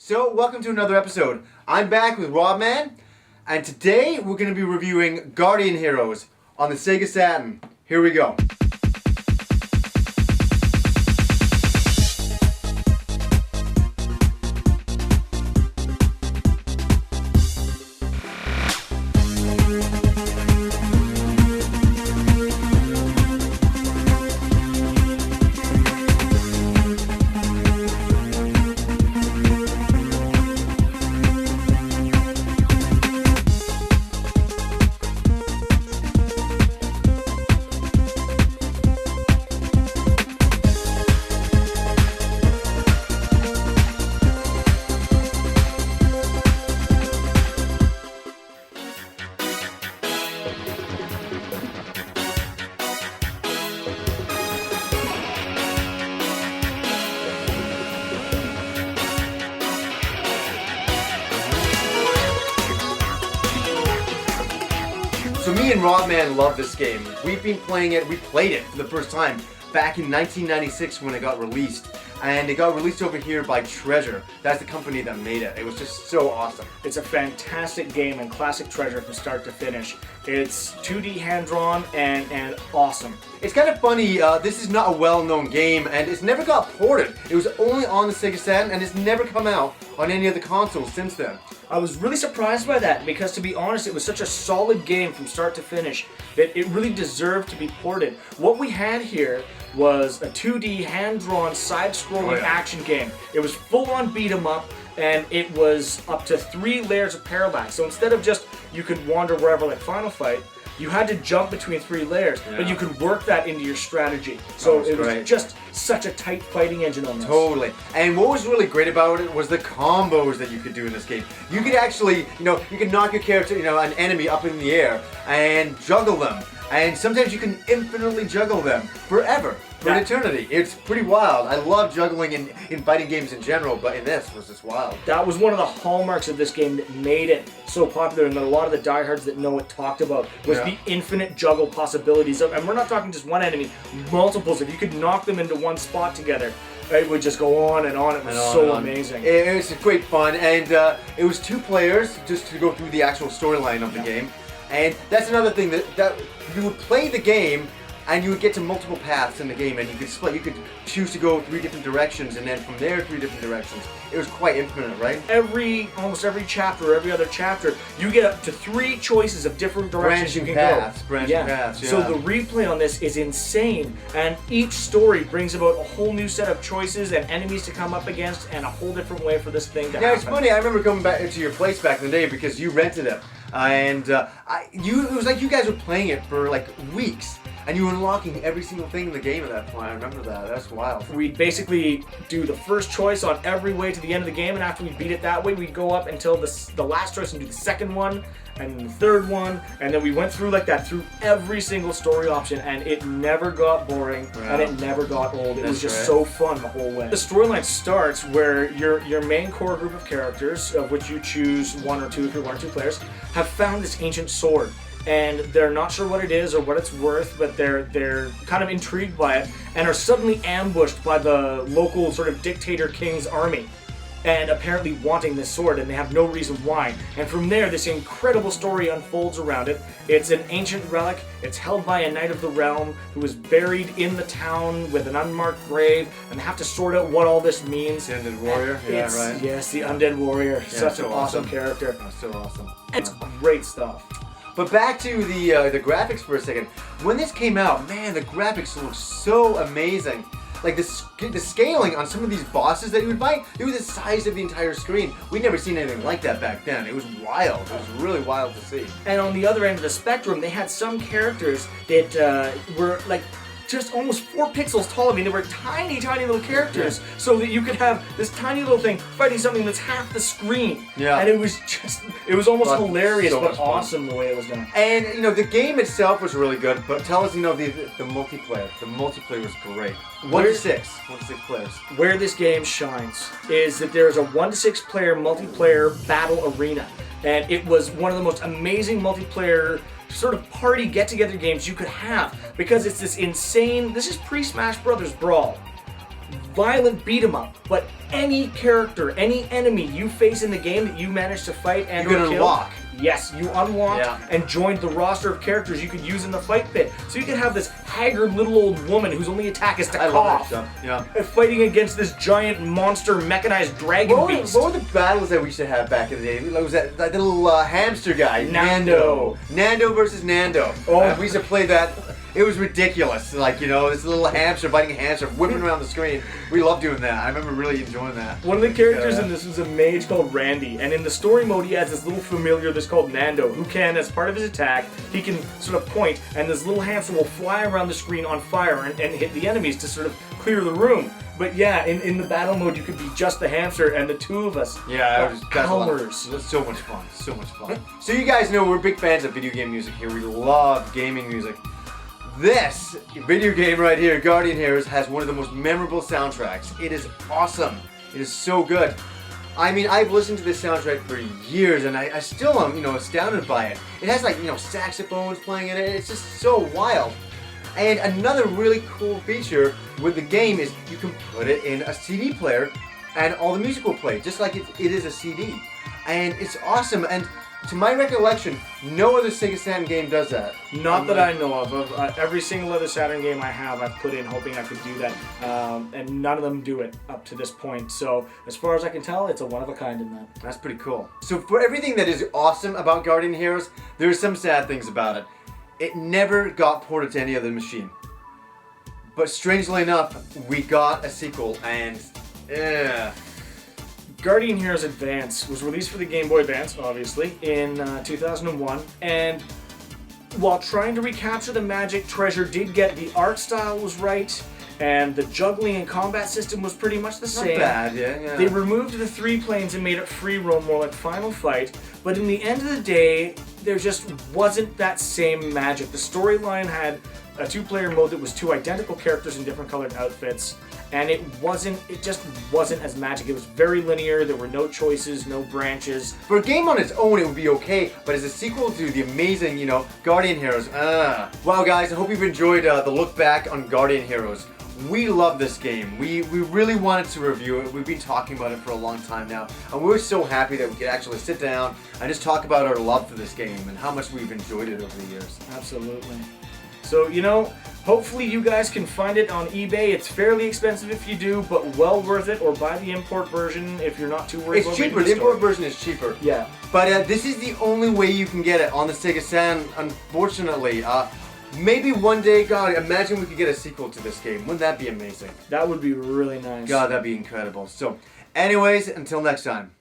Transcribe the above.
So, welcome to another episode. I'm back with Robman, and today we're going to be reviewing Guardian Heroes on the Sega Saturn. Here we go. So me and Robman love this game. We've been playing it, we played it for the first time back in 1996 when it got released. And it got released over here by Treasure. That's the company that made it. It was just so awesome. It's a fantastic game and classic Treasure from start to finish. It's 2D hand-drawn and awesome. It's kind of funny, this is not a well-known game and it's never got ported. It was only on the Sega Saturn and it's never come out on any other consoles since then. I was really surprised by that because, to be honest, it was such a solid game from start to finish that it really deserved to be ported. What we had here was a 2D hand-drawn side-scrolling action game. It was full-on beat-em-up and it was up to 3 layers of parallax. So instead of just you could wander wherever like Final Fight, you had to jump between 3 layers, but you could work that into your strategy. So it was just such a tight fighting engine on this. Totally. And what was really great about it was the combos that you could do in this game. You could actually, you could knock your character, an enemy up in the air and juggle them. And sometimes you can infinitely juggle them forever. For an eternity. It's pretty wild. I love juggling in fighting games in general, but in this was just wild. That was one of the hallmarks of this game that made it so popular, and that a lot of the diehards that know it talked about was the infinite juggle possibilities. And we're not talking just one enemy, multiples. If you could knock them into one spot together, it would just go on and on. It was so amazing. It was great fun, and it was 2 players just to go through the actual storyline of the game. And that's another thing that you would play the game. And you would get to multiple paths in the game, and you could split. You could choose to go 3 different directions, and then from there 3 different directions. It was quite infinite, right? Almost every chapter, every other chapter, you get up to 3 choices of different directions you can go. Branching paths. Yeah. So the replay on this is insane, and each story brings about a whole new set of choices and enemies to come up against, and a whole different way for this thing to happen. Yeah, it's funny. I remember coming back to your place back in the day because you rented it, and it was like you guys were playing it for like weeks. And you were unlocking every single thing in the game at that point. I remember that. That's wild. We'd basically do the first choice on every way to the end of the game, and after we beat it that way, we'd go up until the last choice and do the second one, and the third one, and then we went through like that through every single story option, and it never got boring, and it never got old. It was just so fun the whole way. The storyline starts where your main core group of characters, of which you choose 1 or 2 if you're 1 or 2 players, have found this ancient sword. And they're not sure what it is or what it's worth, but they're kind of intrigued by it, and are suddenly ambushed by the local sort of dictator king's army, and apparently wanting this sword, and they have no reason why. And from there, this incredible story unfolds around it. It's an ancient relic. It's held by a knight of the realm who is buried in the town with an unmarked grave, and they have to sort out what all this means. The Undead Warrior? Right. Yes, the Undead Warrior. Yeah, such an awesome character. That's so awesome. It's great stuff. But back to the graphics for a second. When this came out, man, the graphics looked so amazing. Like the scaling on some of these bosses that you would fight, they were the size of the entire screen. We'd never seen anything like that back then. It was wild. It was really wild to see. And on the other end of the spectrum, they had some characters that were like just almost 4 pixels tall. I mean, they were tiny, tiny little characters, so that you could have this tiny little thing fighting something that's half the screen. Yeah. And it was almost hilarious, but awesome the way it was done. And, the game itself was really good, but tell us, the multiplayer. The multiplayer was great. 1 to 6 players. Where this game shines is that there's a 1 to 6 player multiplayer battle arena. And it was one of the most amazing multiplayer sort of party get-together games you could have, because it's this insane, this is pre-Smash Brothers Brawl. violent beat 'em up, but any character, any enemy you face in the game that you manage to fight and You can unlock. Yes, you unlocked Yeah. and joined the roster of characters you could use in the fight pit. So you could have this haggard little old woman whose only attack is to I love cough. that stuff. Yeah. Fighting against this giant monster mechanized dragon beast. What were the battles that we used to have back in the day? Like, was that little hamster guy? Nando. Nando versus Nando. Oh. We used to play that. It was ridiculous. Like, you know, this little hamster fighting a hamster, whipping around the screen. We loved doing that. I remember really enjoying that. One of the characters in this was a mage called Randy, and in the story mode he has this little familiar that's called Nando, who can, as part of his attack, he can sort of point, and this little hamster will fly around the screen on fire and hit the enemies to sort of clear the room. But yeah, in the battle mode you could be just the hamster and the two of us. Yeah, that's hours. That's so much fun. So much fun. So you guys know we're big fans of video game music here. We love gaming music. This video game right here, Guardian Heroes, has one of the most memorable soundtracks. It is awesome. It is so good. I mean, I've listened to this soundtrack for years, and I still am, astounded by it. It has like, saxophones playing in it. It's just so wild. And another really cool feature with the game is you can put it in a CD player, and all the music will play, just like it is a CD. And it's awesome. And to my recollection, no other Sega Saturn game does that. Not that I know of. Every single other Saturn game I have, I've put in hoping I could do that, and none of them do it up to this point. So, as far as I can tell, it's a one of a kind in that. That's pretty cool. So for everything that is awesome about Guardian Heroes, there are some sad things about it. It never got ported to any other machine. But strangely enough, we got a sequel, and Guardian Heroes Advance was released for the Game Boy Advance, obviously, in 2001, and while trying to recapture the magic, Treasure did get the art style was right, and the juggling and combat system was pretty much the same. Not bad, yeah. They removed the 3 planes and made it free roam, more like Final Fight, but in the end of the day, there just wasn't that same magic. The storyline had a 2-player mode that was 2 identical characters in different colored outfits, and it just wasn't as magic. It was very linear. There were no choices, no branches. For a game on its own, it would be okay, but as a sequel to the amazing, Guardian Heroes, Wow, guys, I hope you've enjoyed the look back on Guardian Heroes. We love this game. We really wanted to review it. We've been talking about it for a long time now, and we're so happy that we could actually sit down and just talk about our love for this game and how much we've enjoyed it over the years. Absolutely. So, hopefully you guys can find it on eBay. It's fairly expensive if you do, but well worth it, or buy the import version if you're not too worried about It's cheaper. reading The the story. import version is cheaper. Yeah. But this is the only way you can get it on the Sega Saturn, unfortunately. Maybe one day, God, imagine we could get a sequel to this game. Wouldn't that be amazing? That would be really nice. God, that'd be incredible. So, anyways, until next time.